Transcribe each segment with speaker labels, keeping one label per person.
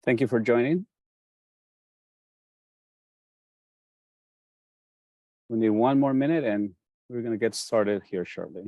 Speaker 1: Thank you for joining. We need one more minute and we're going to get started here shortly.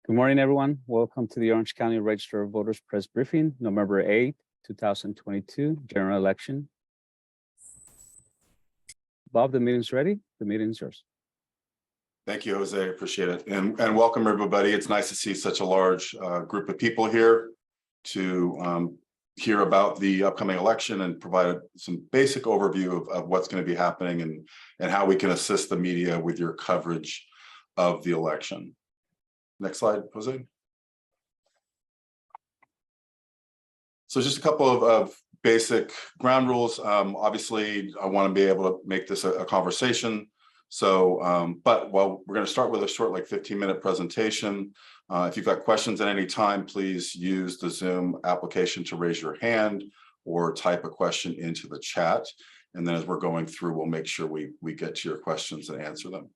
Speaker 1: Good morning, everyone. Welcome to the Orange County Registrar of Voters press briefing, November 8th, 2022, general election. Bob, the meeting's ready. The meeting's yours.
Speaker 2: Thank you, Jose. Appreciate it. And welcome, everybody. It's nice to see such a large group of people here to hear about the upcoming election and provide some basic overview of what's going to be happening and how we can assist the media with your coverage of the election. Next slide, Jose. So just a couple of basic ground rules. Obviously, I want to be able to make this a conversation. So, but well, we're going to start with a short, like 15-minute presentation. If you've got questions at any time, please use the Zoom application to raise your hand or type a question into the chat. And then as we're going through, we'll make sure we get to your questions and answer them.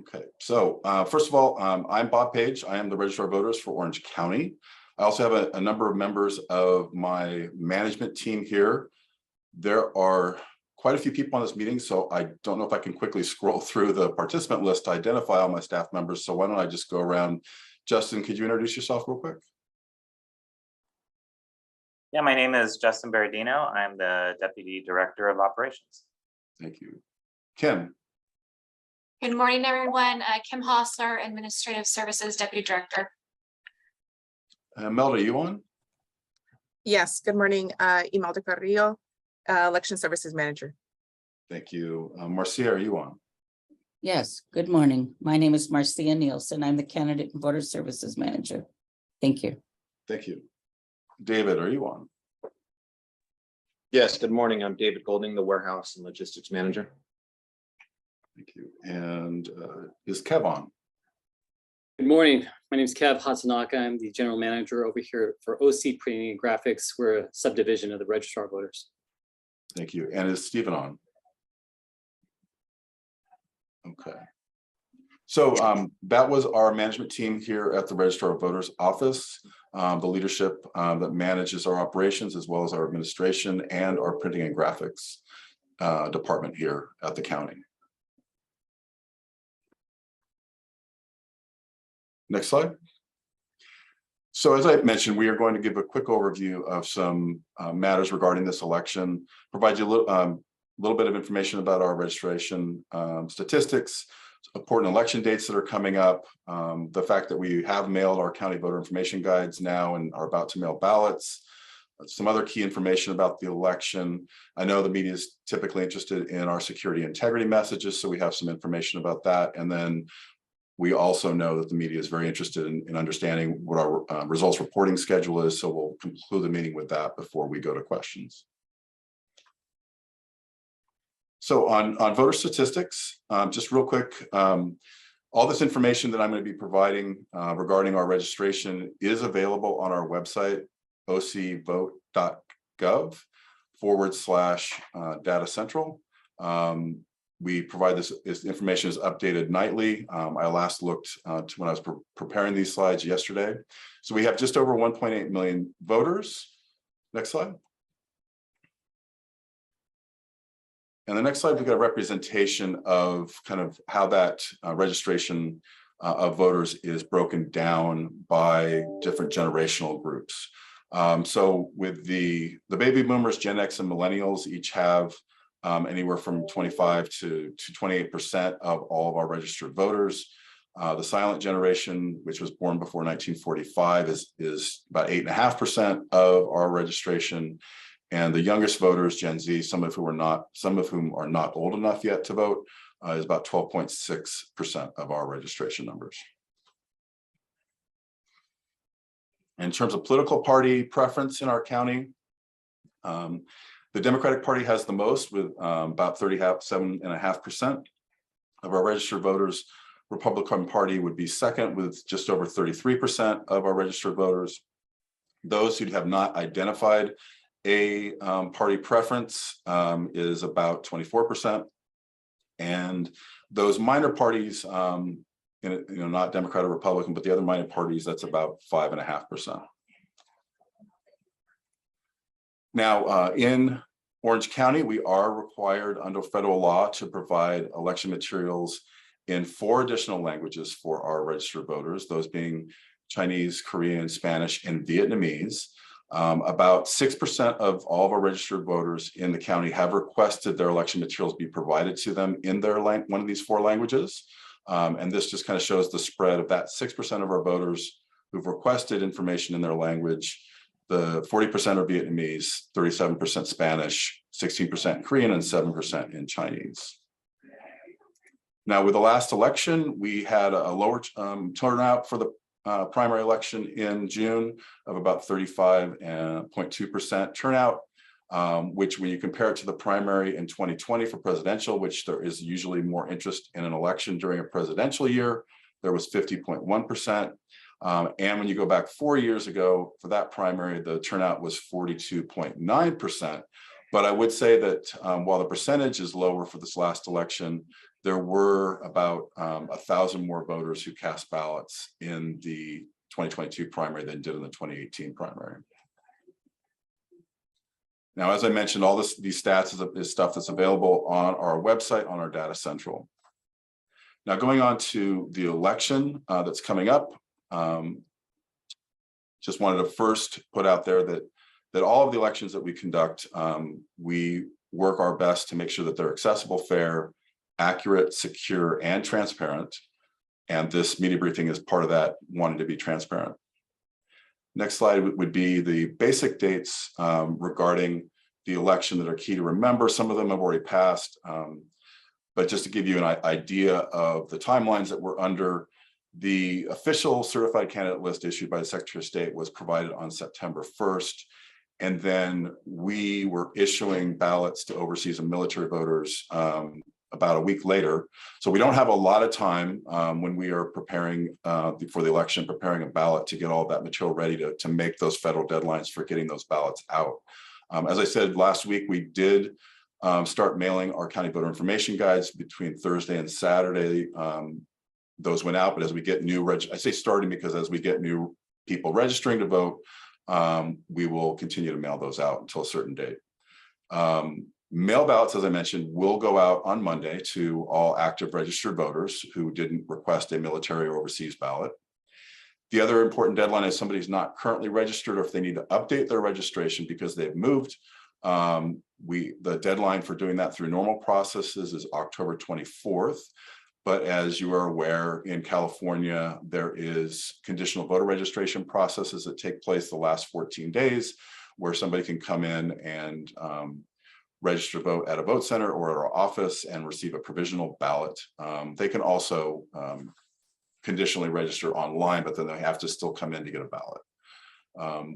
Speaker 2: Okay, so first of all, I'm Bob Page. I am the Registrar of Voters for Orange County. I also have a number of members of my management team here. There are quite a few people on this meeting, so I don't know if I can quickly scroll through the participant list to identify all my staff members. So why don't I just go around. Justin, could you introduce yourself real quick?
Speaker 3: Yeah, my name is Justin Berardino. I'm the Deputy Director of Operations.
Speaker 2: Thank you. Kim.
Speaker 4: Good morning, everyone. Kim Hossler, Administrative Services Deputy Director.
Speaker 2: Melda, are you on?
Speaker 5: Yes, good morning, Imelda Carrillo, Election Services Manager.
Speaker 2: Thank you. Marcia, are you on?
Speaker 6: Yes, good morning. My name is Marcia Nielsen. I'm the Candidate and Voter Services Manager. Thank you.
Speaker 2: Thank you. David, are you on?
Speaker 7: Yes, good morning. I'm David Golding, the Warehouse and Logistics Manager.
Speaker 2: Thank you. And is Kev on?
Speaker 8: Good morning. My name is Kev Hatsunaka. I'm the General Manager over here for OC Printing and Graphics. We're a subdivision of the Registrar of Voters.
Speaker 2: Thank you. And is Stephen on? Okay. So that was our management team here at the Registrar of Voters office, the leadership that manages our operations as well as our administration and our printing and graphics department here at the county. Next slide. So as I mentioned, we are going to give a quick overview of some matters regarding this election, provide you a little bit of information about our registration statistics, important election dates that are coming up, the fact that we have mailed our county voter information guides now and are about to mail ballots, some other key information about the election. I know the media is typically interested in our security integrity messages, so we have some information about that. And then we also know that the media is very interested in understanding what our results reporting schedule is, so we'll conclude the meeting with that before we go to questions. So on voter statistics, just real quick, all this information that I'm going to be providing regarding our registration is available on our website, ocvote.gov/data central. We provide this information is updated nightly. I last looked to when I was preparing these slides yesterday. So we have just over 1.8 million voters. Next slide. And the next slide, we've got a representation of kind of how that registration of voters is broken down by different generational groups. So with the baby boomers, Gen X and millennials each have anywhere from 25 to 28% of all of our registered voters. The silent generation, which was born before 1945, is about 8.5% of our registration. And the youngest voters, Gen Z, some of whom are not old enough yet to vote, is about 12.6% of our registration numbers. In terms of political party preference in our county, the Democratic Party has the most with about 37.5% of our registered voters. Republican Party would be second with just over 33% of our registered voters. Those who have not identified a party preference is about 24%. And those minor parties, not Democrat or Republican, but the other minor parties, that's about 5.5%. Now, in Orange County, we are required under federal law to provide election materials in 4 additional languages for our registered voters, those being Chinese, Korean, Spanish, and Vietnamese. About 6% of all of our registered voters in the county have requested their election materials be provided to them in their one of these 4 languages. And this just kind of shows the spread of that 6% of our voters who've requested information in their language. The 40% are Vietnamese, 37% Spanish, 16% Korean, and 7% in Chinese. Now, with the last election, we had a lower turnout for the primary election in June of about 35.2% turnout, which when you compare it to the primary in 2020 for presidential, which there is usually more interest in an election during a presidential year, there was 50.1%. And when you go back 4 years ago for that primary, the turnout was 42.9%. But I would say that while the percentage is lower for this last election, there were about 1,000 more voters who cast ballots in the 2022 primary than did in the 2018 primary. Now, as I mentioned, all these stats is stuff that's available on our website, on our Data Central. Now, going on to the election that's coming up, just wanted to first put out there that all of the elections that we conduct, we work our best to make sure that they're accessible, fair, accurate, secure, and transparent. And this media briefing is part of that, wanting to be transparent. Next slide would be the basic dates regarding the election that are key to remember. Some of them have already passed, but just to give you an idea of the timelines that we're under, the official certified candidate list issued by the Secretary of State was provided on September 1st. And then we were issuing ballots to overseas and military voters about a week later. So we don't have a lot of time when we are preparing for the election, preparing a ballot to get all of that material ready to make those federal deadlines for getting those ballots out. As I said, last week, we did start mailing our county voter information guides between Thursday and Saturday. Those went out, but as we get new, I say starting because as we get new people registering to vote, we will continue to mail those out until a certain date. Mail ballots, as I mentioned, will go out on Monday to all active registered voters who didn't request a military or overseas ballot. The other important deadline is somebody's not currently registered or if they need to update their registration because they've moved. The deadline for doing that through normal processes is October 24th. But as you are aware, in California, there is conditional voter registration processes that take place the last 14 days, where somebody can come in and register to vote at a vote center or at our office and receive a provisional ballot. They can also conditionally register online, but then they have to still come in to get a ballot.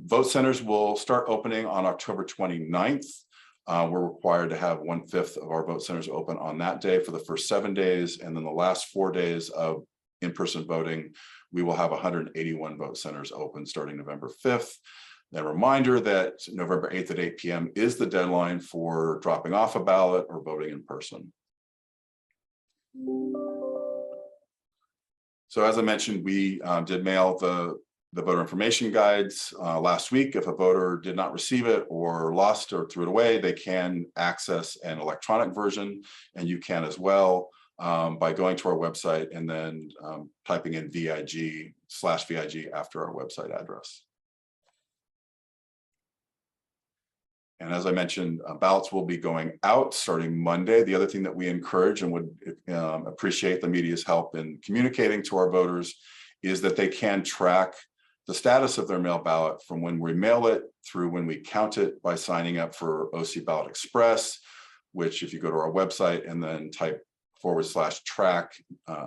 Speaker 2: Vote centers will start opening on October 29th. We're required to have 1/5 of our vote centers open on that day for the first 7 days. And then the last 4 days of in-person voting, we will have 181 vote centers open starting November 5th. A reminder that November 8th at 8 p.m. is the deadline for dropping off a ballot or voting in person. So as I mentioned, we did mail the voter information guides last week. If a voter did not receive it or lost or threw it away, they can access an electronic version, and you can as well by going to our website and then typing in VIG/VIG after our website address. And as I mentioned, ballots will be going out starting Monday. The other thing that we encourage and would appreciate the media's help in communicating to our voters is that they can track the status of their mail ballot from when we mail it through when we count it by signing up for OC Ballot Express, which if you go to our website and then type /track,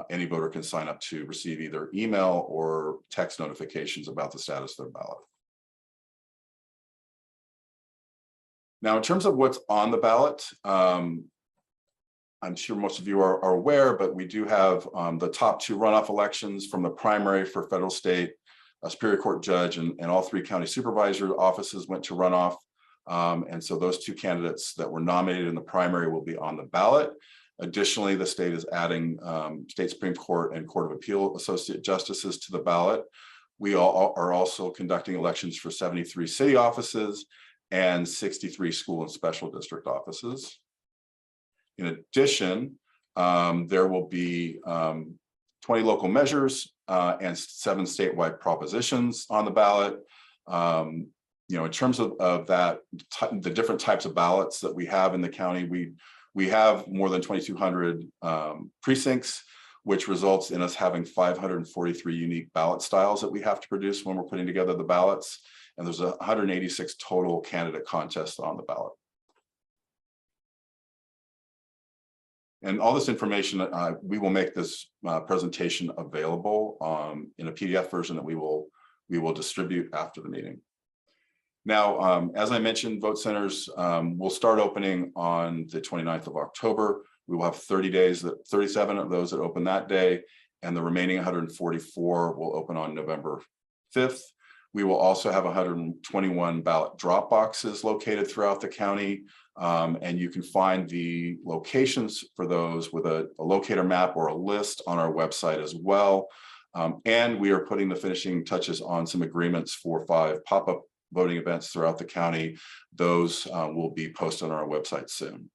Speaker 2: any voter can sign up to receive either email or text notifications about the status of their ballot. Now, in terms of what's on the ballot, I'm sure most of you are aware, but we do have the top 2 runoff elections from the primary for federal, state, Superior Court judge, and all 3 county supervisor offices went to runoff. And so those 2 candidates that were nominated in the primary will be on the ballot. Additionally, the state is adding state Supreme Court and Court of Appeal associate justices to the ballot. We are also conducting elections for 73 city offices and 63 school and special district offices. In addition, there will be 20 local measures and 7 statewide propositions on the ballot. In terms of that, the different types of ballots that we have in the county, we have more than 2,200 precincts, which results in us having 543 unique ballot styles that we have to produce when we're putting together the ballots. And there's 186 total candidate contests on the ballot. And all this information, we will make this presentation available in a PDF version that we will distribute after the meeting. Now, as I mentioned, vote centers will start opening on the 29th of October. We will have 37 of those that open that day, and the remaining 144 will open on November 5th. We will also have 121 ballot drop boxes located throughout the county. And you can find the locations for those with a locator map or a list on our website as well. And we are putting the finishing touches on some agreements for 5 pop-up voting events throughout the county. Those will be posted on our website soon.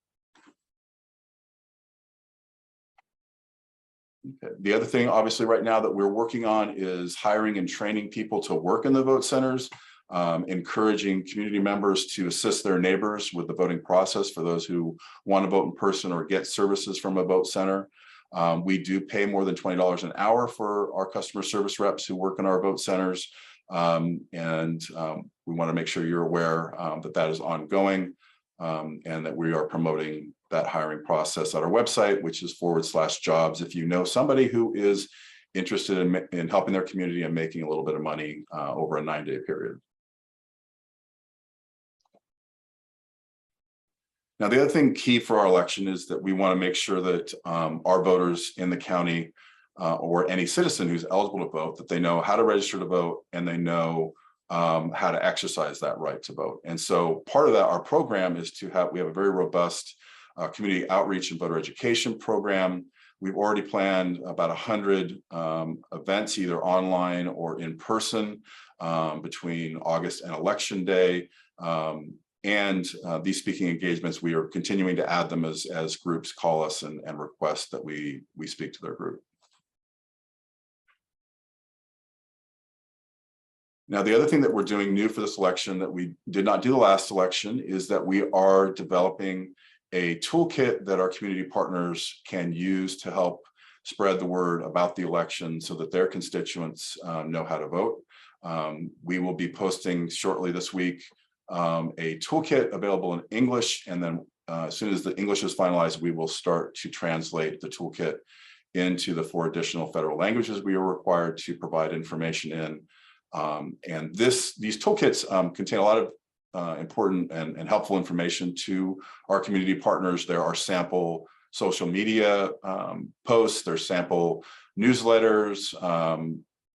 Speaker 2: Okay. The other thing, obviously, right now that we're working on is hiring and training people to work in the vote centers, encouraging community members to assist their neighbors with the voting process for those who want to vote in person or get services from a vote center. We do pay more than $20 an hour for our customer service reps who work in our vote centers. We want to make sure you're aware that that is ongoing and that we are promoting that hiring process at our website, which is /jobs. If you know somebody who is interested in helping their community and making a little bit of money over a 9-day period. Now, the other thing key for our election is that we want to make sure that our voters in the county or any citizen who's eligible to vote, that they know how to register to vote and they know how to exercise that right to vote. And so part of that, our program is we have a very robust community outreach and voter education program. We've already planned about 100 events, either online or in person, between August and Election Day. These speaking engagements, we are continuing to add them as groups call us and request that we speak to their group. Now, the other thing that we're doing new for this election that we did not do the last election is that we are developing a toolkit that our community partners can use to help spread the word about the election so that their constituents know how to vote. We will be posting shortly this week a toolkit available in English, and then as soon as the English is finalized, we will start to translate the toolkit into the 4 additional federal languages we are required to provide information in. And these toolkits contain a lot of important and helpful information to our community partners. There are sample social media posts, there's sample newsletters.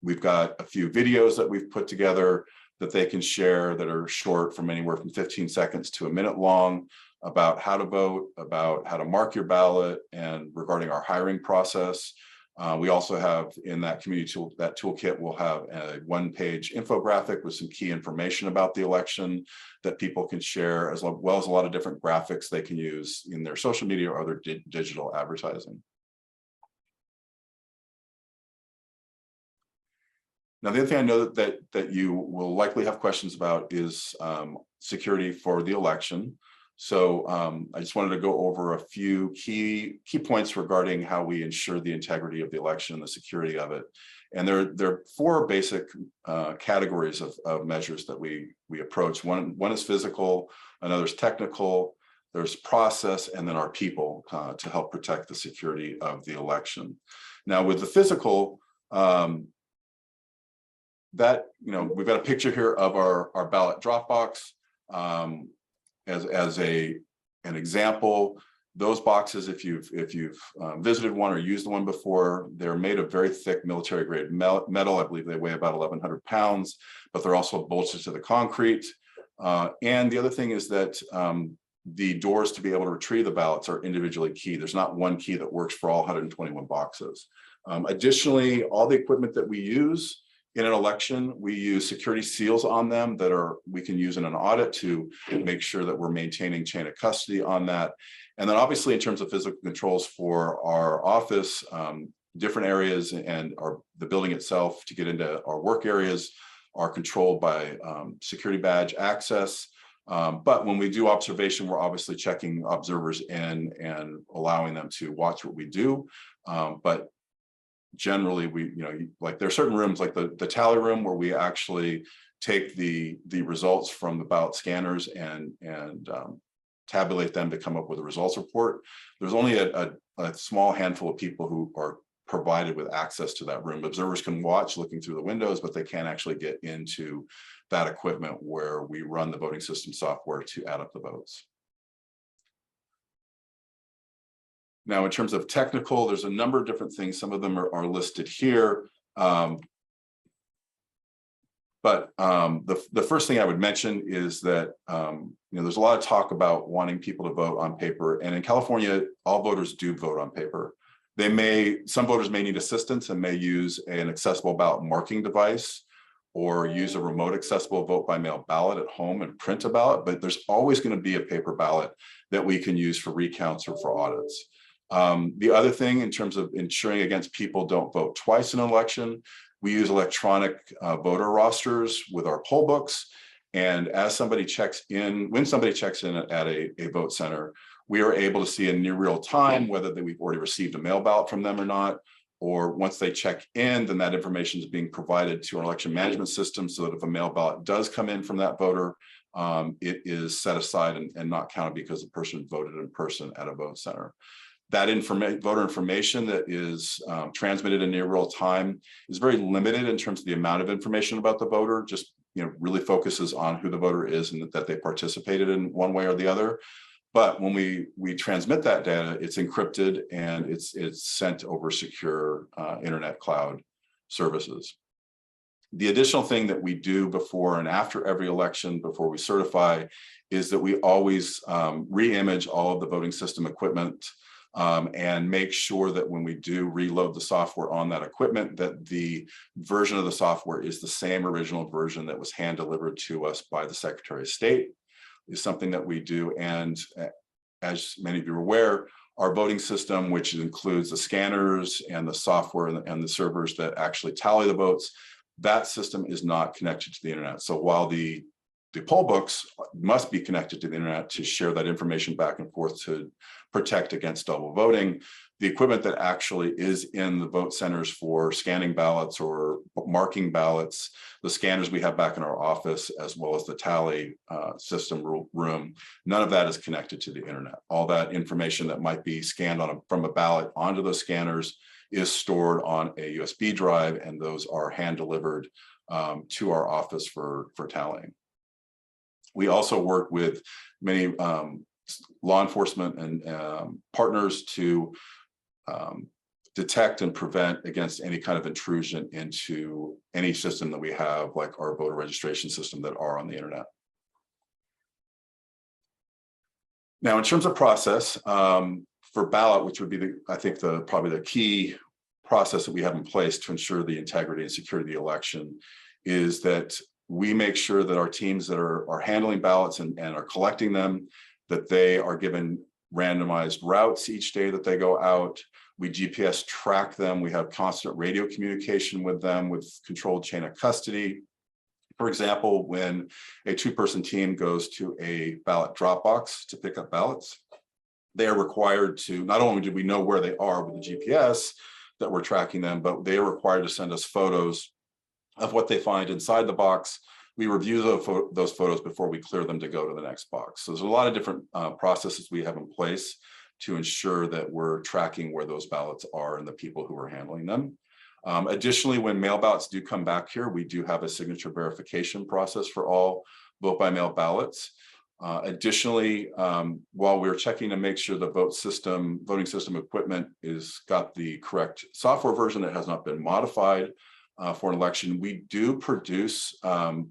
Speaker 2: We've got a few videos that we've put together that they can share that are short, from anywhere from 15 seconds to a minute long, about how to vote, about how to mark your ballot, and regarding our hiring process. We also have in that community toolkit, we'll have a 1-page infographic with some key information about the election that people can share, as well as a lot of different graphics they can use in their social media or other digital advertising. Now, the other thing I know that you will likely have questions about is security for the election. So I just wanted to go over a few key points regarding how we ensure the integrity of the election and the security of it. And there are 4 basic categories of measures that we approach. One is physical, another is technical, there's process, and then our people to help protect the security of the election. Now, with the physical, that, we've got a picture here of our ballot drop box. As an example, those boxes, if you've visited one or used one before, they're made of very thick military grade metal. I believe they weigh about 1,100 pounds, but they're also bolted to the concrete. And the other thing is that the doors to be able to retrieve the ballots are individually keyed. There's not one key that works for all 121 boxes. Additionally, all the equipment that we use in an election, we use security seals on them that we can use in an audit to make sure that we're maintaining chain of custody on that. And then obviously in terms of physical controls for our office, different areas and the building itself to get into our work areas are controlled by security badge access. But when we do observation, we're obviously checking observers in and allowing them to watch what we do. But generally, like there are certain rooms like the tally room where we actually take the results from the ballot scanners and tabulate them to come up with a results report. There's only a small handful of people who are provided with access to that room. Observers can watch looking through the windows, but they can't actually get into that equipment where we run the voting system software to add up the votes. Now, in terms of technical, there's a number of different things. Some of them are listed here. But the first thing I would mention is that there's a lot of talk about wanting people to vote on paper. And in California, all voters do vote on paper. Some voters may need assistance and may use an accessible ballot marking device or use a remote accessible vote by mail ballot at home and print a ballot. But there's always going to be a paper ballot that we can use for recounts or for audits. The other thing in terms of ensuring against people don't vote twice in an election, we use electronic voter rosters with our poll books. And as somebody checks in, when somebody checks in at a vote center, we are able to see in near real time whether we've already received a mail ballot from them or not. Or once they check in, then that information is being provided to our election management system so that if a mail ballot does come in from that voter, it is set aside and not counted because the person voted in person at a vote center. That voter information that is transmitted in near real time is very limited in terms of the amount of information about the voter, just really focuses on who the voter is and that they participated in one way or the other. But when we transmit that data, it's encrypted and it's sent over secure internet cloud services. The additional thing that we do before and after every election, before we certify, is that we always re-image all of the voting system equipment and make sure that when we do reload the software on that equipment, that the version of the software is the same original version that was hand delivered to us by the Secretary of State. Is something that we do. And as many of you are aware, our voting system, which includes the scanners and the software and the servers that actually tally the votes, that system is not connected to the internet. So while the the poll books must be connected to the internet to share that information back and forth to protect against double voting. The equipment that actually is in the vote centers for scanning ballots or marking ballots, the scanners we have back in our office, as well as the tally system room, none of that is connected to the internet. All that information that might be scanned from a ballot onto those scanners is stored on a USB drive, and those are hand delivered to our office for tallying. We also work with many law enforcement and partners to detect and prevent against any kind of intrusion into any system that we have, like our voter registration system, that are on the internet. Now, in terms of process, for ballot, which would be I think probably the key process that we have in place to ensure the integrity and security of the election, is that we make sure that our teams that are handling ballots and are collecting them, that they are given randomized routes each day that they go out. We GPS track them. We have constant radio communication with them with controlled chain of custody. For example, when a two-person team goes to a ballot drop box to pick up ballots, they are required to, not only do we know where they are with the GPS that we're tracking them, but they are required to send us photos of what they find inside the box. We review those photos before we clear them to go to the next box. So there's a lot of different processes we have in place to ensure that we're tracking where those ballots are and the people who are handling them. Additionally, when mail ballots do come back here, we do have a signature verification process for all vote by mail ballots. Additionally, while we're checking to make sure the voting system equipment is got the correct software version that has not been modified for an election, we do produce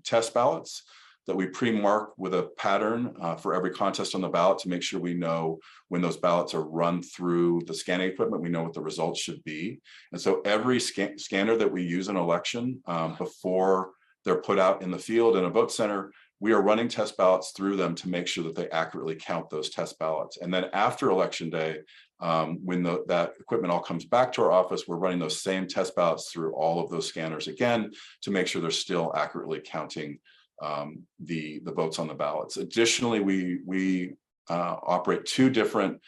Speaker 2: test ballots that we pre-mark with a pattern for every contest on the ballot to make sure we know when those ballots are run through the scanning equipment, we know what the results should be. And so every scanner that we use in an election before they're put out in the field in a vote center, we are running test ballots through them to make sure that they accurately count those test ballots. And then after election day, when that equipment all comes back to our office, we're running those same test ballots through all of those scanners again to make sure they're still accurately counting the votes on the ballots. Additionally, we operate two different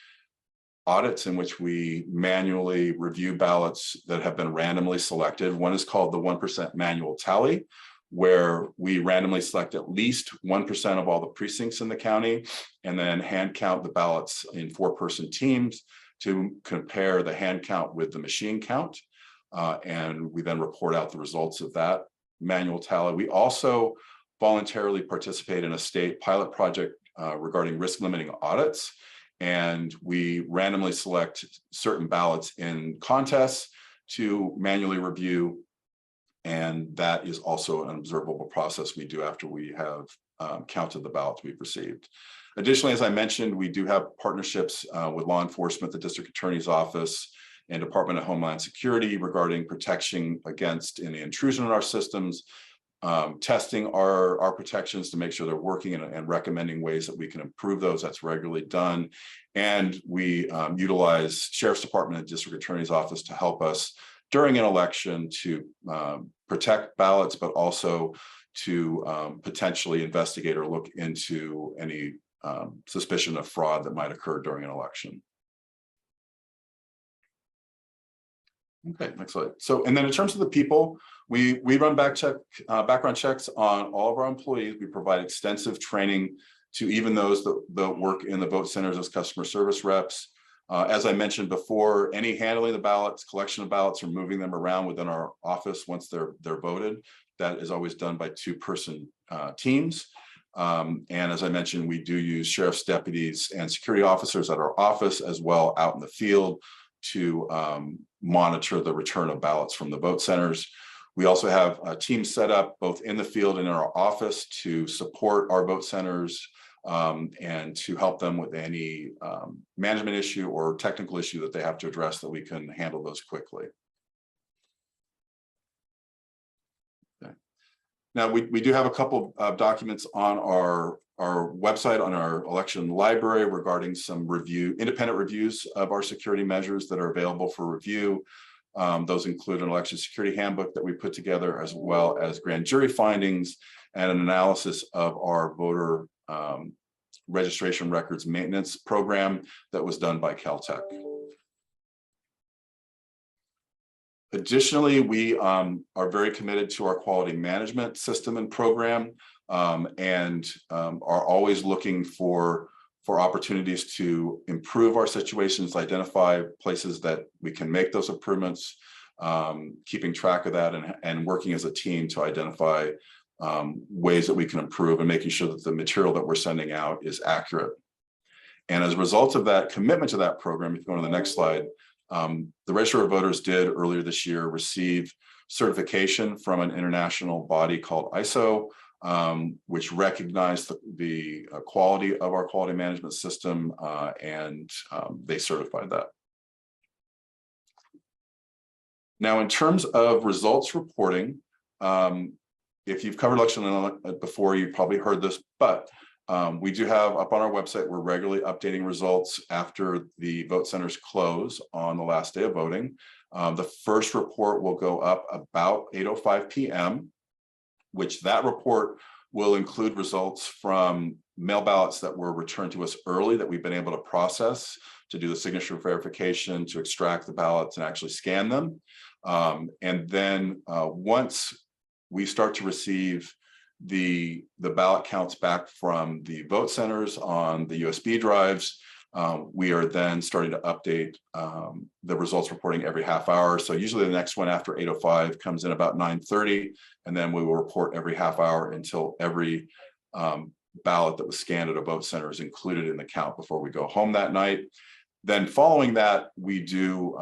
Speaker 2: audits in which we manually review ballots that have been randomly selected. One is called the 1% manual tally, where we randomly select at least 1% of all the precincts in the county and then hand count the ballots in 4-person teams to compare the hand count with the machine count. And we then report out the results of that manual tally. We also voluntarily participate in a state pilot project regarding risk limiting audits. And we randomly select certain ballots in contests to manually review. And that is also an observable process we do after we have counted the ballots we've received. Additionally, as I mentioned, we do have partnerships with law enforcement, the District Attorney's Office, and Department of Homeland Security regarding protection against any intrusion in our systems, testing our protections to make sure they're working and recommending ways that we can improve those. That's regularly done. And we utilize Sheriff's Department and District Attorney's Office to help us during an election to protect ballots, but also to potentially investigate or look into any suspicion of fraud that might occur during an election. Okay, next slide. So, and then in terms of the people, we run background checks on all of our employees. We provide extensive training to even those that work in the vote centers as customer service reps. As I mentioned before, any handling the ballots, collection of ballots, or moving them around within our office once they're voted, that is always done by 2-person teams. And as I mentioned, we do use sheriff's deputies and security officers at our office as well out in the field to monitor the return of ballots from the vote centers. We also have a team set up both in the field and in our office to support our vote centers and to help them with any management issue or technical issue that they have to address, that we can handle those quickly. Okay. Now, we do have a couple of documents on our website, on our election library, regarding some independent reviews of our security measures that are available for review. Those include an election security handbook that we put together, as well as grand jury findings and an analysis of our voter registration records maintenance program that was done by Caltech. Additionally, we are very committed to our quality management system and program, and are always looking for opportunities to improve our situations, identify places that we can make those improvements, keeping track of that, and working as a team to identify ways that we can improve, and making sure that the material that we're sending out is accurate. And as a result of that commitment to that program, if you go to the next slide, the Registrar of Voters did earlier this year receive certification from an international body called ISO, which recognized the quality of our quality management system, and they certified that. Now, in terms of results reporting, if you've covered election before, you've probably heard this, but we do have up on our website, we're regularly updating results after the vote centers close on the last day of voting. The first report will go up about 8:05 p.m., which that report will include results from mail ballots that were returned to us early that we've been able to process, to do the signature verification, to extract the ballots and actually scan them. And then once we start to receive the ballot counts back from the vote centers on the USB drives, we are then starting to update the results reporting every half hour. So usually the next one after 8:05 comes in about 9:30, and then we will report every half hour until every ballot that was scanned at a vote center is included in the count before we go home that night. Then following that, we do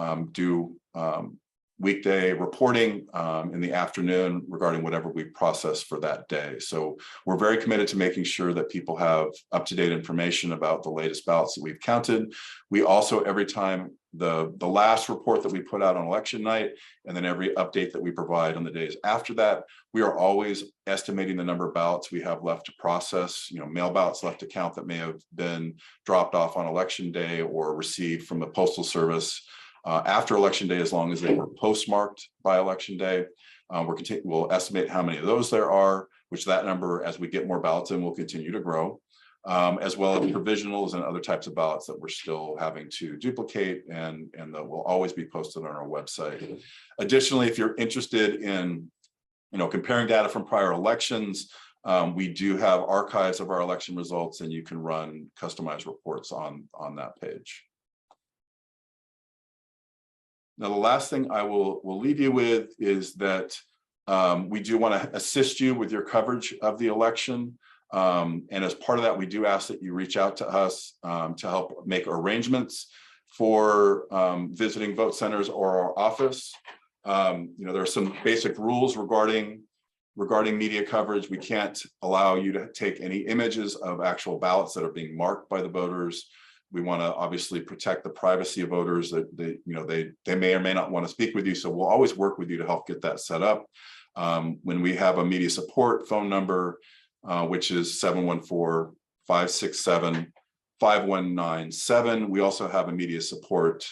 Speaker 2: weekday reporting in the afternoon regarding whatever we process for that day. So we're very committed to making sure that people have up-to-date information about the latest ballots that we've counted. We also, every time the last report that we put out on election night, and then every update that we provide on the days after that, we are always estimating the number of ballots we have left to process, mail ballots left to count that may have been dropped off on election day or received from the Postal Service after election day, as long as they were postmarked by election day. We'll estimate how many of those there are, which that number, as we get more ballots in, will continue to grow, as well as provisionals and other types of ballots that we're still having to duplicate, and that will always be posted on our website. Additionally, if you're interested in comparing data from prior elections, we do have archives of our election results, and you can run customized reports on that page. Now, the last thing I will leave you with is that we do want to assist you with your coverage of the election. And as part of that, we do ask that you reach out to us to help make arrangements for visiting vote centers or our office. There are some basic rules regarding media coverage. We can't allow you to take any images of actual ballots that are being marked by the voters. We want to obviously protect the privacy of voters, that they may or may not want to speak with you. So we'll always work with you to help get that set up. When we have a media support phone number, which is 714-567-5197. We also have a media support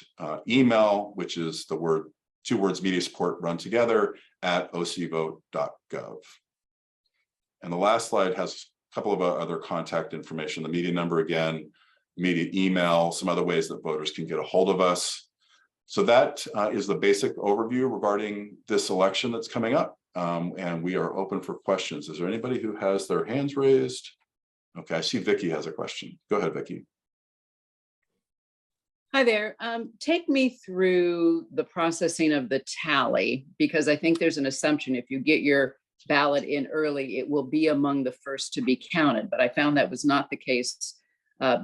Speaker 2: email, which is two words media support run together @ocvote.gov. And the last slide has a couple of other contact information, the media number again, media email, some other ways that voters can get a hold of us. So that is the basic overview regarding this election that's coming up. And we are open for questions. Is there anybody who has their hands raised? Okay, I see Vicky has a question. Go ahead, Vicky.
Speaker 9: Hi there. Take me through the processing of the tally, because I think there's an assumption if you get your ballot in early, it will be among the first to be counted. But I found that was not the case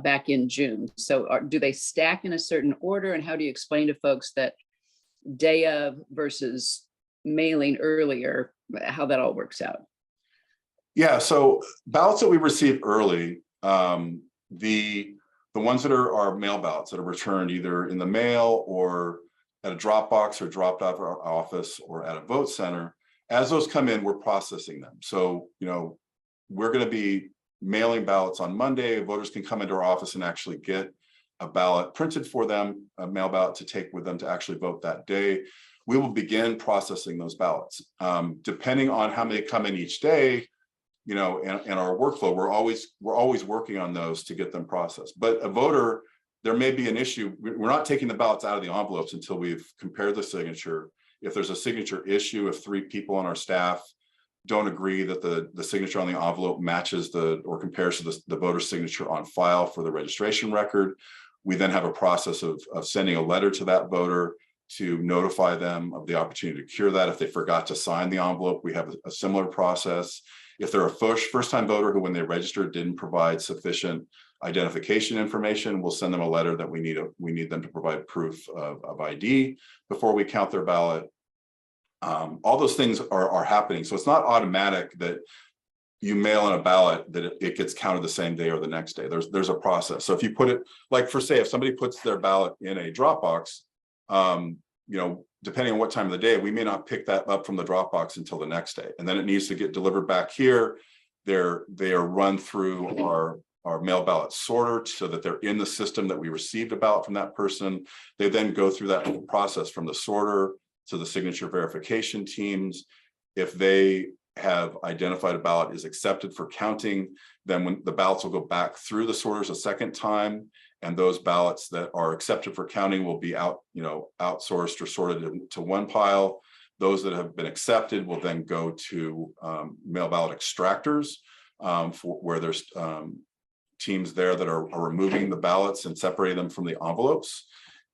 Speaker 9: back in June. So do they stack in a certain order? And how do you explain to folks that day of versus mailing earlier, how that all works out?
Speaker 2: Yeah, so ballots that we receive early, the ones that are mail ballots that are returned either in the mail or at a drop box or dropped off at our office or at a vote center, as those come in, we're processing them. So, we're going to be mailing ballots on Monday. Voters can come into our office and actually get a ballot printed for them, a mail ballot to take with them to actually vote that day. we will begin processing those ballots. Depending on how many come in each day, you know, in our workflow, we're always working on those to get them processed. But a voter, there may be an issue. We're not taking the ballots out of the envelopes until we've compared the signature. If there's a signature issue, if 3 people on our staff don't agree that the signature on the envelope matches or compares to the voter's signature on file for the registration record, we then have a process of sending a letter to that voter to notify them of the opportunity to cure that. If they forgot to sign the envelope, we have a similar process. If they're a first-time voter who, when they registered, didn't provide sufficient identification information, we'll send them a letter that we need them to provide proof of ID before we count their ballot. All those things are happening. So it's not automatic that you mail in a ballot that it gets counted the same day or the next day. There's a process. So if you put it, like for say, if somebody puts their ballot in a Dropbox, you know, depending on what time of the day, we may not pick that up from the Dropbox until the next day. And then it needs to get delivered back here. They are run through our mail ballot sorter so that they're in the system that we received a ballot from that person. They then go through that whole process from the sorter to the signature verification teams. If they have identified a ballot is accepted for counting, then when the ballots will go back through the sorters a second time, and those ballots that are accepted for counting will be outsourced or sorted into one pile. Those that have been accepted will then go to mail ballot extractors, where there's teams there that are removing the ballots and separating them from the envelopes.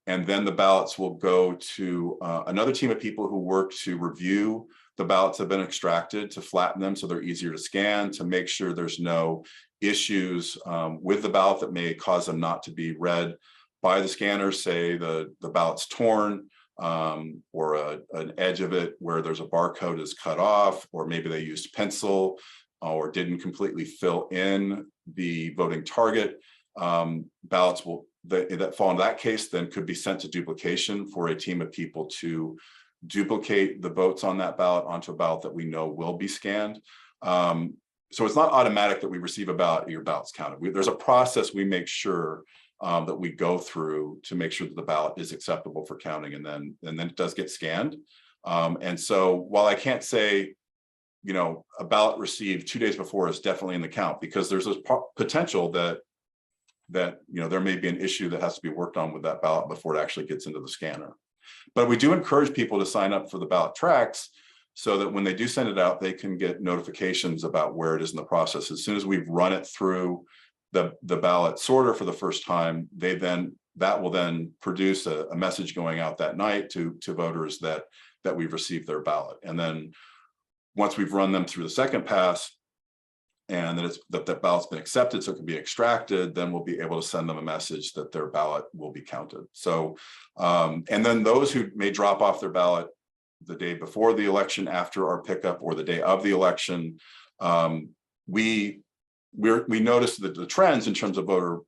Speaker 2: And then the ballots will go to another team of people who work to review the ballots that have been extracted, to flatten them so they're easier to scan, to make sure there's no issues with the ballot that may cause them not to be read by the scanner. Say the ballot's torn, or an edge of it where there's a barcode is cut off, or maybe they used pencil or didn't completely fill in the voting target. Ballots that fall into that case then could be sent to duplication for a team of people to duplicate the votes on that ballot onto a ballot that we know will be scanned. So it's not automatic that we receive a ballot, your ballot's counted. There's a process we make sure that we go through to make sure that the ballot is acceptable for counting, and then it does get scanned. And so while I can't say, you know, a ballot received 2 days before is definitely in the count, because there's this potential that you know, there may be an issue that has to be worked on with that ballot before it actually gets into the scanner. But we do encourage people to sign up for the ballot tracks so that when they do send it out, they can get notifications about where it is in the process. As soon as we've run it through the ballot sorter for the first time, that will then produce a message going out that night to voters that we've received their ballot. And then once we've run them through the second pass, and that ballot's been accepted so it can be extracted, then we'll be able to send them a message that their ballot will be counted. So, and then those who may drop off their ballot the day before the election, after our pickup, or the day of the election, we noticed that the trends in terms of voter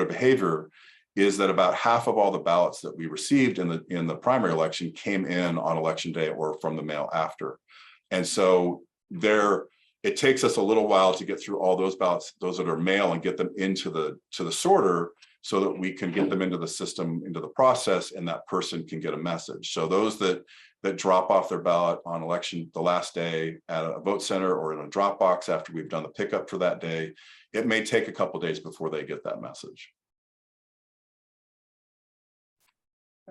Speaker 2: behavior is that about half of all the ballots that we received in the primary election came in on election day or from the mail after. And so it takes us a little while to get through all those ballots, those that are mail, and get them into the sorter so that we can get them into the system, into the process, and that person can get a message. So those that drop off their ballot on election the last day at a vote center or in a Dropbox after we've done the pickup for that day, it may take a couple of days before they get that message.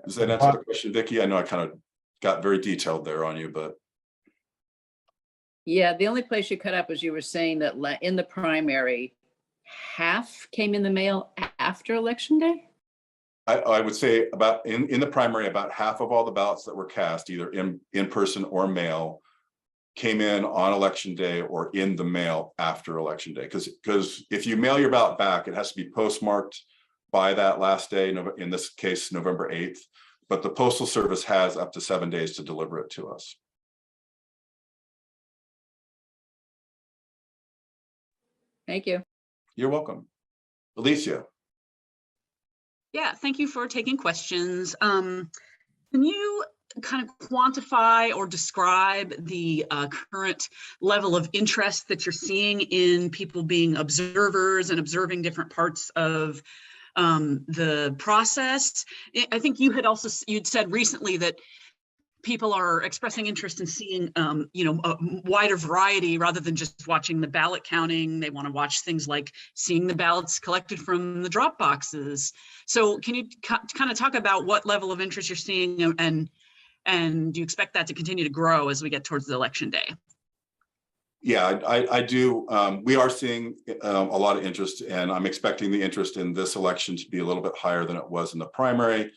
Speaker 2: Does that answer the question, Vicki? I know I kind of got very detailed there on you, but.
Speaker 9: Yeah, the only place you cut up was you were saying that in the primary, half came in the mail after election day?
Speaker 2: I would say about in the primary, about half of all the ballots that were cast, either in person or mail, came in on election day or in the mail after election day. Because if you mail your ballot back, it has to be postmarked by that last day, in this case, November 8th. But the Postal Service has up to 7 days to deliver it to us.
Speaker 9: Thank you.
Speaker 2: You're welcome. Alicia.
Speaker 10: Yeah, thank you for taking questions. Can you kind of quantify or describe the current level of interest that you're seeing in people being observers and observing different parts of the process. I think you'd said recently that people are expressing interest in seeing, a wider variety rather than just watching the ballot counting. They want to watch things like seeing the ballots collected from the drop boxes. So can you kind of talk about what level of interest you're seeing, and do you expect that to continue to grow as we get towards the election day?
Speaker 2: Yeah, I do. We are seeing a lot of interest, and I'm expecting the interest in this election to be a little bit higher than it was in the primary.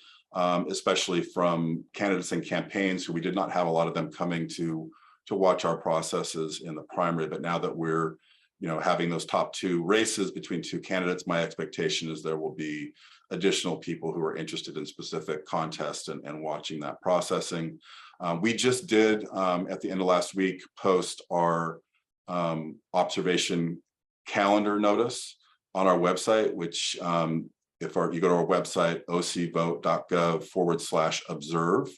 Speaker 2: Especially from candidates and campaigns who we did not have a lot of them coming to watch our processes in the primary. But now that we're, having those top two races between two candidates, my expectation is there will be additional people who are interested in specific contests and watching that processing. We just did, at the end of last week, post our observation calendar notice on our website, which you go to our website, ocvote.gov/observe,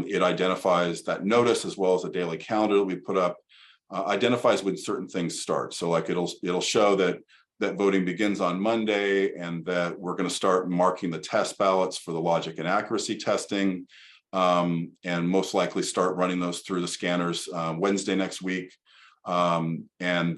Speaker 2: it identifies that notice as well as the daily calendar that we put up, identifies when certain things start. So like it'll show that voting begins on Monday, and that we're going to start marking the test ballots for the logic and accuracy testing, and most likely start running those through the scanners Wednesday next week. And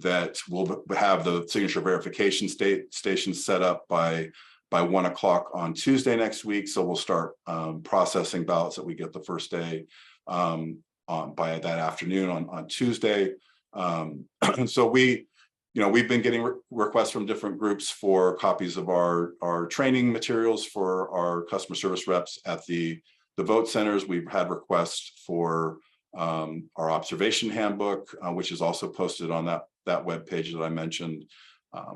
Speaker 2: that we'll have the signature verification stations set up by 1 o'clock on Tuesday next week. So we'll start processing ballots that we get the first day by that afternoon on Tuesday. And so we've been getting requests from different groups for copies of our training materials for our customer service reps at the vote centers. We've had requests for our observation handbook, which is also posted on that webpage that I mentioned.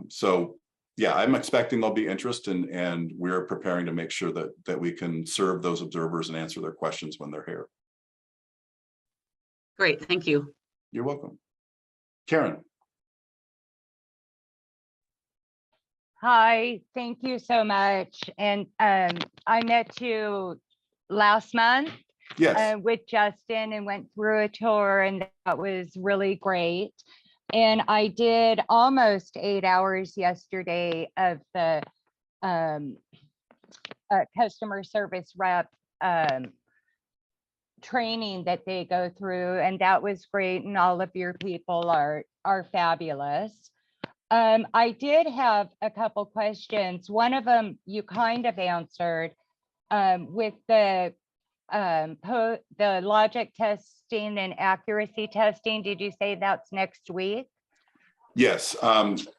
Speaker 2: So yeah, I'm expecting there'll be interest, and we're preparing to make sure that we can serve those observers and answer their questions when they're here.
Speaker 10: Great, thank you.
Speaker 2: You're welcome. Karen.
Speaker 11: Hi, thank you so much. And I met you last month
Speaker 2: Yes.
Speaker 11: with Justin and went through a tour, and that was really great. And I did almost 8 hours yesterday of the customer service rep training that they go through, and that was great. And all of your people are fabulous. I did have a couple questions. One of them you kind of answered with the logic testing and accuracy testing. Did you say that's next week?
Speaker 2: Yes.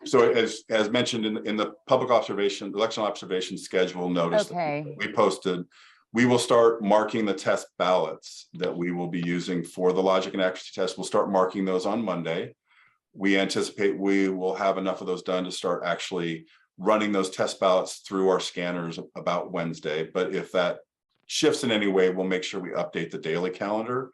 Speaker 2: So as mentioned in the election observation schedule notice,
Speaker 11: Okay.
Speaker 2: we posted, we will start marking the test ballots that we will be using for the logic and accuracy test. We'll start marking those on Monday. We anticipate we will have enough of those done to start actually running those test ballots through our scanners about Wednesday. But if that shifts in any way, we'll make sure we update the daily calendar.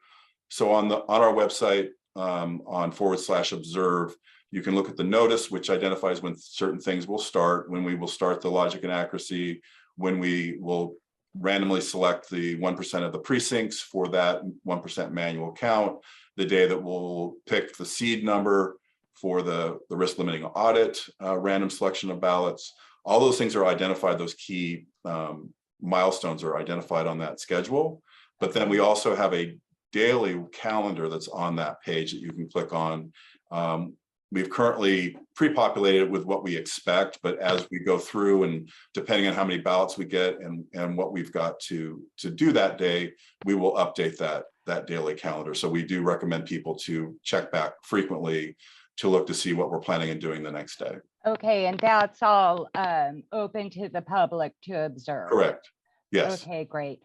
Speaker 2: So on our website, on /observe, you can look at the notice, which identifies when certain things will start, when we will start the logic and accuracy, when we will randomly select the 1% of the precincts for that 1% manual count, the day that we'll pick the seed number for the risk limiting audit, random selection of ballots. All those things are identified, those key milestones are identified on that schedule. But then we also have a daily calendar that's on that page that you can click on. We've currently pre-populated with what we expect, but as we go through and depending on how many ballots we get and what we've got to do that day, we will update that daily calendar. So we do recommend people to check back frequently to look to see what we're planning on doing the next day.
Speaker 11: Okay, and that's all open to the public to observe?
Speaker 2: Correct. Yes.
Speaker 11: Okay, great.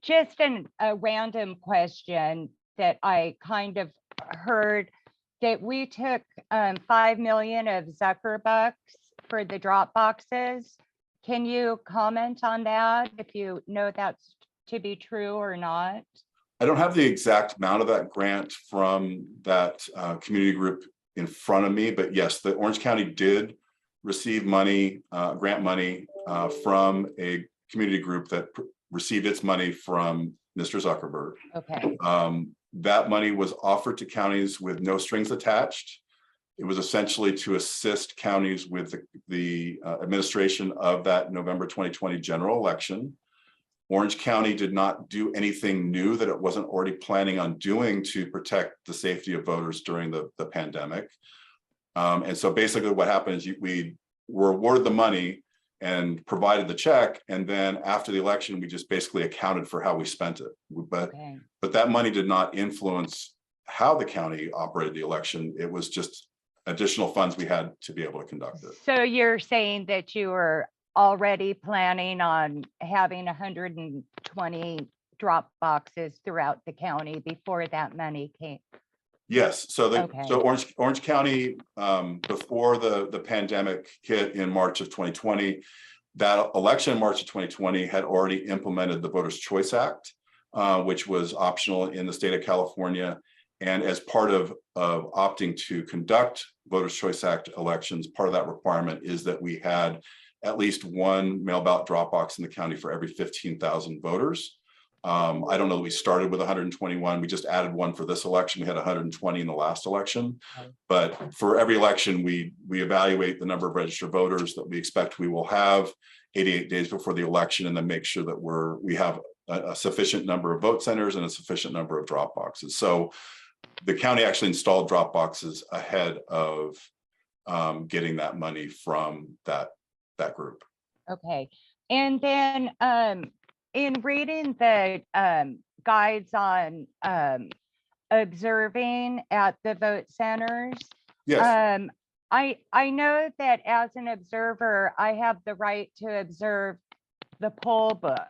Speaker 11: Just a random question that I kind of heard, that we took 5 million of Zucker bucks for the drop boxes. Can you comment on that, if you know that's to be true or not?
Speaker 2: I don't have the exact amount of that grant from that community group in front of me, but yes, the Orange County did receive money, grant money from a community group that received its money from Mr. Zuckerberg.
Speaker 11: Okay.
Speaker 2: That money was offered to counties with no strings attached. It was essentially to assist counties with the administration of that November 2020 general election. Orange County did not do anything new that it wasn't already planning on doing to protect the safety of voters during the pandemic. And so basically what happened is we were awarded the money and provided the check. And then after the election, we just basically accounted for how we spent it. But that money did not influence how the county operated the election. It was just additional funds we had to be able to conduct it.
Speaker 11: So you're saying that you were already planning on having 120 drop boxes throughout the county before that money came?
Speaker 2: Yes, so
Speaker 11: Okay.
Speaker 2: so Orange County, before the pandemic hit in March of 2020, that election in March of 2020 had already implemented the Voters' Choice Act, which was optional in the state of California. And as part of opting to conduct Voters' Choice Act elections, part of that requirement is that we had at least one mail ballot drop box in the county for every 15,000 voters. I don't know that we started with 121. We just added one for this election. We had 120 in the last election. But for every election, we evaluate the number of registered voters that we expect we will have 88 days before the election, and then make sure that we have a sufficient number of vote centers and a sufficient number of drop boxes. So the county actually installed drop boxes ahead of getting that money from that group.
Speaker 11: Okay, and then in reading the guides on observing at the vote centers,
Speaker 2: Yes.
Speaker 11: I know that as an observer, I have the right to observe the poll book.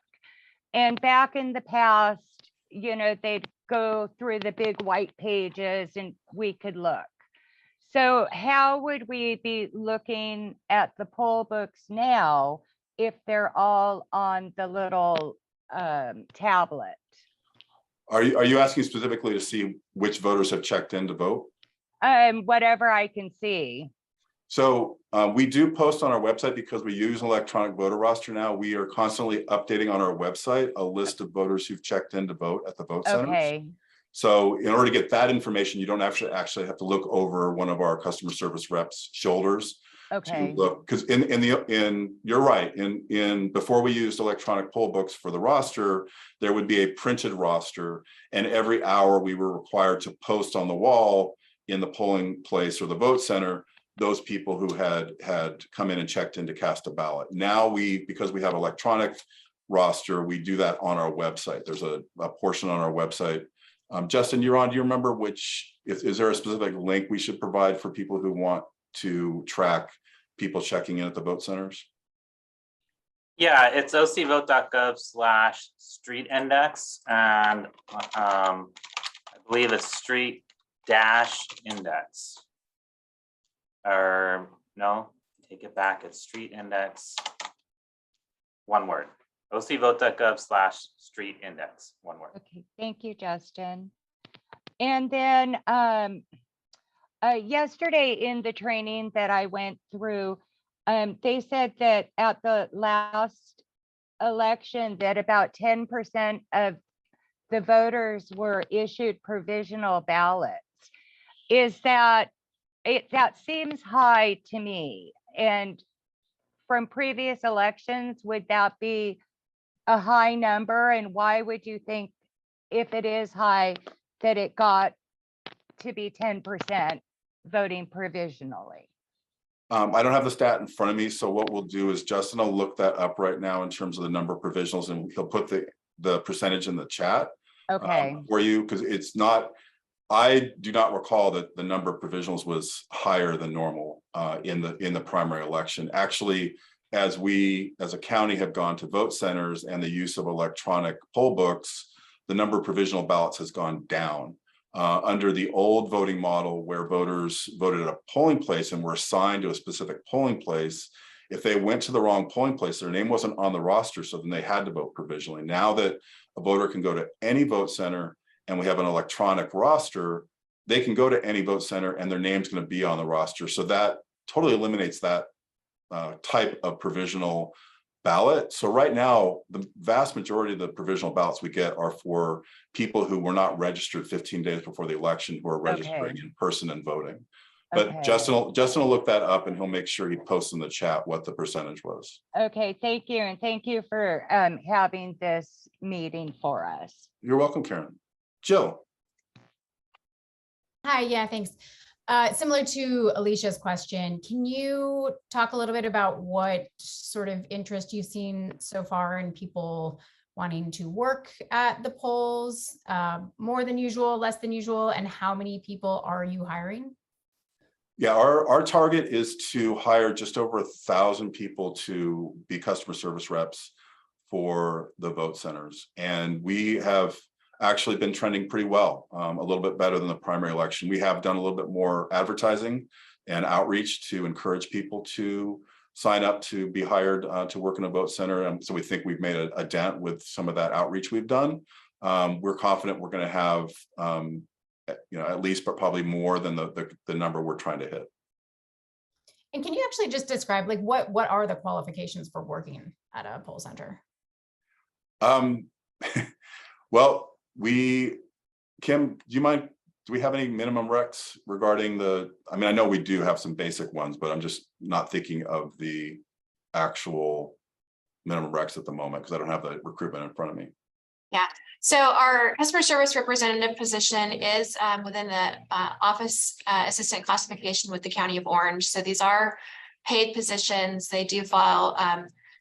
Speaker 11: And back in the past, you know, they'd go through the big white pages and we could look. So how would we be looking at the poll books now if they're all on the little tablet?
Speaker 2: Are you asking specifically to see which voters have checked in to vote?
Speaker 11: Whatever I can see.
Speaker 2: So we do post on our website because we use an electronic voter roster now. We are constantly updating on our website a list of voters who've checked in to vote at the vote centers.
Speaker 11: Okay.
Speaker 2: So in order to get that information, you don't actually have to look over one of our customer service reps' shoulders.
Speaker 11: Okay.
Speaker 2: To look, because you're right, in before we used electronic poll books for the roster, there would be a printed roster, and every hour we were required to post on the wall in the polling place or the vote center those people who had come in and checked in to cast a ballot. Now because we have electronic roster, we do that on our website. There's a portion on our website. Justin, you're on. Do you remember is there a specific link we should provide for people who want to track people checking in at the vote centers?
Speaker 3: Yeah, it's ocvote.gov/street index, and I believe it's street-index. Or no, take it back. It's street index. One word. ocvote.gov/street index. One word.
Speaker 11: Okay, thank you, Justin. And then yesterday in the training that I went through, they said that at the last election that about 10% of the voters were issued provisional ballots. That seems high to me. And from previous elections, would that be a high number? And why would you think, if it is high, that it got to be 10% voting provisionally?
Speaker 2: I don't have the stat in front of me. So what we'll do is Justin will look that up right now in terms of the number of provisionals, and he'll put the percentage in the chat.
Speaker 11: Okay.
Speaker 2: For you, because it's not, I do not recall that the number of provisionals was higher than normal in the primary election. Actually, as we as a county have gone to vote centers and the use of electronic poll books, the number of provisional ballots has gone down. Under the old voting model, where voters voted at a polling place and were assigned to a specific polling place, if they went to the wrong polling place, their name wasn't on the roster, so then they had to vote provisionally. Now that a voter can go to any vote center and we have an electronic roster, they can go to any vote center and their name's going to be on the roster. So that totally eliminates that type of provisional ballot. So right now, the vast majority of the provisional ballots we get are for people who were not registered 15 days before the election, who are registering in person and voting. But
Speaker 11: Okay.
Speaker 2: Justin will look that up and he'll make sure he posts in the chat what the percentage was.
Speaker 11: Okay, thank you. And thank you for having this meeting for us.
Speaker 2: You're welcome, Karen. Jill.
Speaker 12: Hi, yeah, thanks. Similar to Alicia's question, can you talk a little bit about what sort of interest you've seen so far in people wanting to work at the polls, more than usual, less than usual, and how many people are you hiring?
Speaker 2: Yeah, our target is to hire just over 1,000 people to be customer service reps for the vote centers. And we have actually been trending pretty well, a little bit better than the primary election. We have done a little bit more advertising and outreach to encourage people to sign up to be hired to work in a vote center. And so we think we've made a dent with some of that outreach we've done. We're confident we're going to have at least, but probably more than the number we're trying to hit.
Speaker 12: And can you actually just describe like what are the qualifications for working at a poll center?
Speaker 2: Well, Kim, do you mind? Do we have any minimum recs regarding I mean, I know we do have some basic ones, but I'm just not thinking of the actual minimum recs at the moment because I don't have the recruitment in front of me.
Speaker 4: Yeah, so our customer service representative position is within the office assistant classification with the County of Orange. So these are paid positions. They do file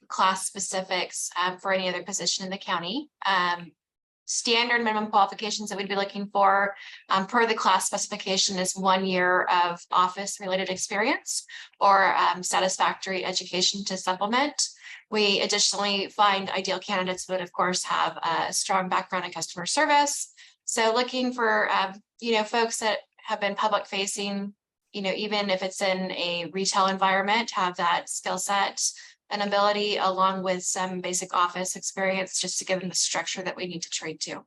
Speaker 4: class specifics for any other position in the county. Standard minimum qualifications that we'd be looking for per the class specification is 1 year of office related experience or satisfactory education to supplement. We additionally find ideal candidates would of course have a strong background in customer service. So looking for folks that have been public facing, even if it's in a retail environment, have that skill set and ability along with some basic office experience just to give them the structure that we need to trade to.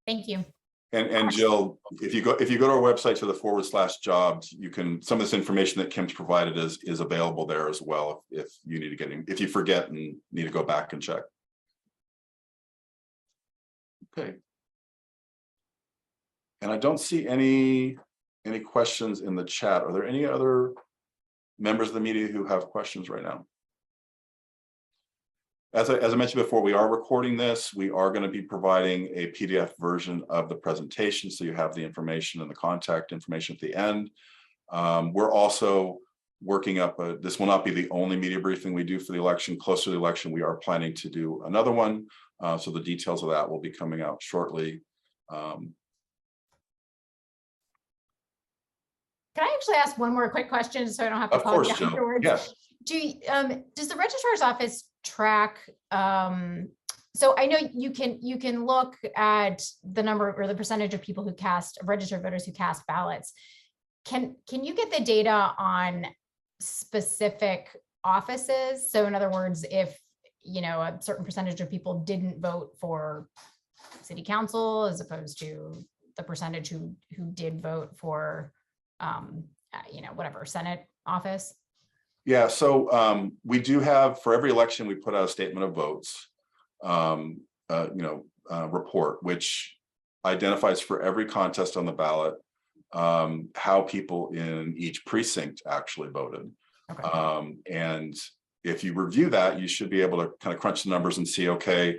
Speaker 12: Thank you.
Speaker 2: And Jill, if you go to our website to the /jobs, you can, some of this information that Kim's provided is available there as well if you need to get in, if you forget and need to go back and check. Okay. And I don't see any questions in the chat. Are there any other members of the media who have questions right now? As I mentioned before, we are recording this. We are going to be providing a PDF version of the presentation, so you have the information and the contact information at the end. We're also working up this will not be the only media briefing we do for the election. Closer to the election, we are planning to do another one. So the details of that will be coming out shortly.
Speaker 12: Can I actually ask one more quick question so I don't have to call you afterwards?
Speaker 2: Yes.
Speaker 12: Does the registrar's office track? So I know you can look at the number or the percentage of people who registered voters who cast ballots. Can you get the data on specific offices? So in other words, if a certain percentage of people didn't vote for city council as opposed to the percentage who did vote for whatever Senate office?
Speaker 2: Yeah, so we do have, for every election, we put out a statement of votes, report, which identifies for every contest on the ballot how people in each precinct actually voted. Okay. And if you review that, you should be able to kind of crunch the numbers and see, okay,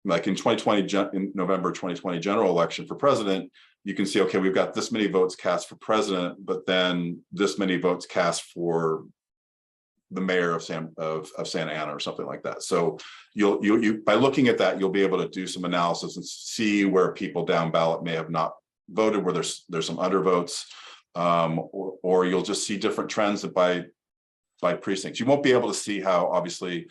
Speaker 2: like in November 2020 general election for president, you can see, okay, we've got this many votes cast for president, but then this many votes cast for the mayor of Santa Ana or something like that. So you by looking at that, you'll be able to do some analysis and see where people down ballot may have not voted, where there's some undervotes, or you'll just see different trends by precincts. You won't be able to see how, obviously,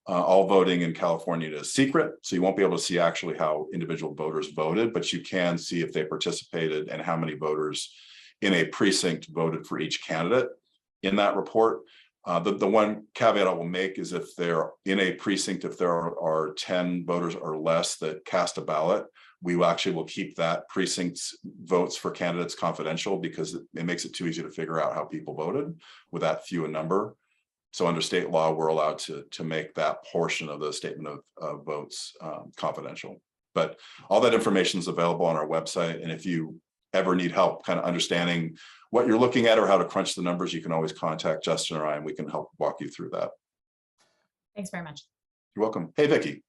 Speaker 2: all voting in California is secret, so you won't be able to see actually how individual voters voted, but you can see if they participated and how many voters in a precinct voted for each candidate in that report. The one caveat I will make is if they're in a precinct, if there are 10 voters or less that cast a ballot, we will keep that precinct's votes for candidates confidential because it makes it too easy to figure out how people voted with that few in number. So under state law, we're allowed to make that portion of the statement of votes confidential. But all that information is available on our website. And if you ever need help kind of understanding what you're looking at or how to crunch the numbers, you can always contact Justin or I, and we can help walk you through that.
Speaker 12: Thanks very much.
Speaker 2: You're welcome. Hey, Vicky.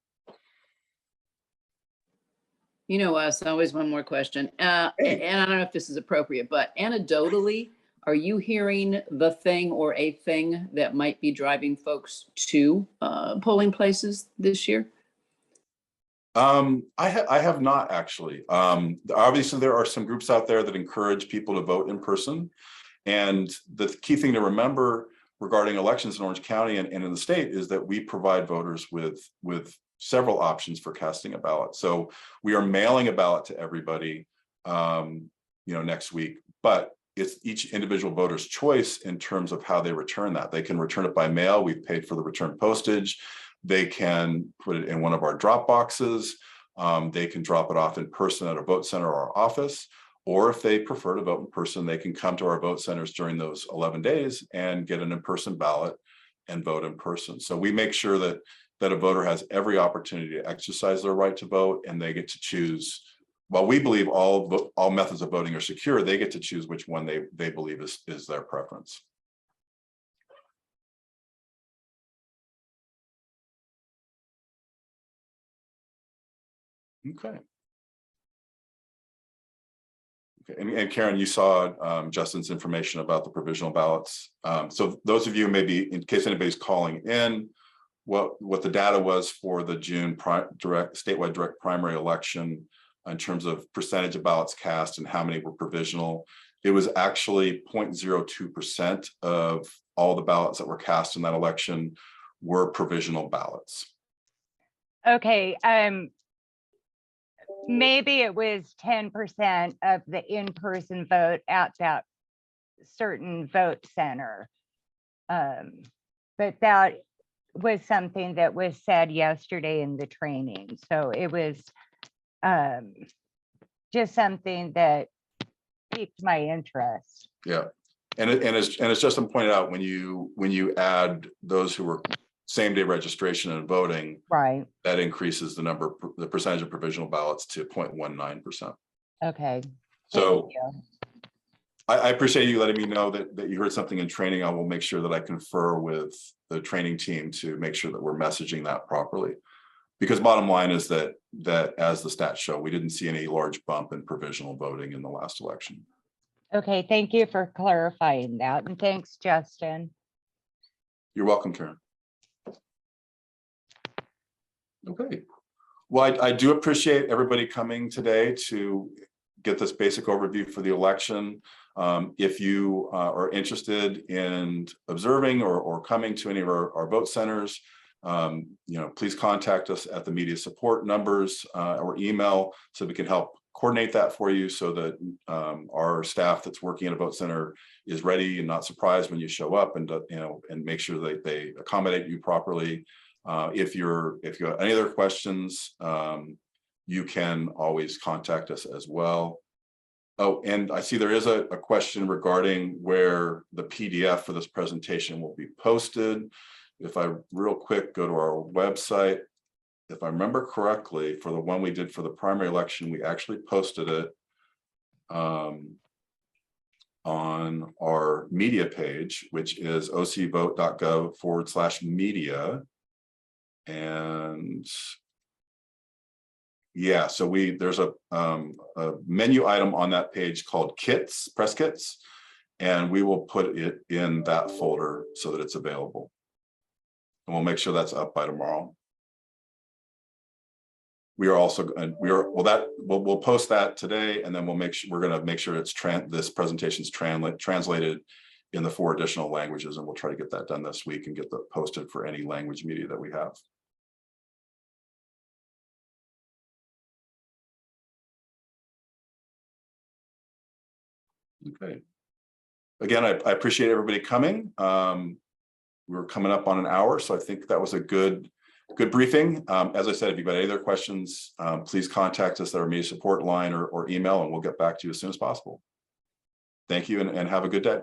Speaker 9: You know us, always one more question. And I don't know if this is appropriate, but anecdotally, are you hearing the thing or a thing that might be driving folks to polling places this year?
Speaker 2: I have not actually. Obviously, there are some groups out there that encourage people to vote in person. And the key thing to remember regarding elections in Orange County and in the state is that we provide voters with several options for casting a ballot. So we are mailing a ballot to everybody, next week, but it's each individual voter's choice in terms of how they return that. They can return it by mail. We've paid for the return postage. They can put it in one of our drop boxes. They can drop it off in person at a vote center or our office, or if they prefer to vote in person, they can come to our vote centers during those 11 days and get an in-person ballot and vote in person. So we make sure that a voter has every opportunity to exercise their right to vote, and they get to choose. While we believe all methods of voting are secure, they get to choose which one they believe is their preference. Okay. And Karen, you saw Justin's information about the provisional ballots. So those of you, maybe in case anybody's calling in, what the data was for the June statewide direct primary election in terms of percentage of ballots cast and how many were provisional, it was actually 0.02% of all the ballots that were cast in that election were provisional ballots.
Speaker 11: Okay, maybe it was 10% of the in-person vote at that certain vote center. But that was something that was said yesterday in the training. So it was just something that piqued my interest.
Speaker 2: Yeah, and as Justin pointed out, when you add those who were same-day registration and voting,
Speaker 11: right,
Speaker 2: that increases the percentage of provisional ballots to 0.19%.
Speaker 11: Okay.
Speaker 2: So I appreciate you letting me know that you heard something in training. I will make sure that I confer with the training team to make sure that we're messaging that properly. Because bottom line is that as the stats show, we didn't see any large bump in provisional voting in the last election.
Speaker 11: Okay, thank you for clarifying that. And thanks, Justin.
Speaker 2: You're welcome, Karen. Okay. Well, I do appreciate everybody coming today to get this basic overview for the election. If you are interested in observing or coming to any of our vote centers, please contact us at the media support numbers or email so we can help coordinate that for you, so that our staff that's working at a vote center is ready and not surprised when you show up, and and make sure that they accommodate you properly. If you have any other questions, you can always contact us as well. Oh, and I see there is a question regarding where the PDF for this presentation will be posted. If I real quick go to our website, if I remember correctly, for the one we did for the primary election, we actually posted it on our media page, which is ocvote.gov/media. And yeah, so there's a menu item on that page called kits, press kits, and we will put it in that folder so that it's available. And we'll make sure that's up by tomorrow. We are also, we'll post that today, and then we're going to make sure this presentation's translated in the 4 additional languages, and we'll try to get that done this week and get that posted for any language media that we have. Okay. Again, I appreciate everybody coming. We're coming up on an hour, so I think that was a good briefing. As I said, if you've got any other questions, please contact us at our media support line or email, and we'll get back to you as soon as possible. Thank you, and have a good day.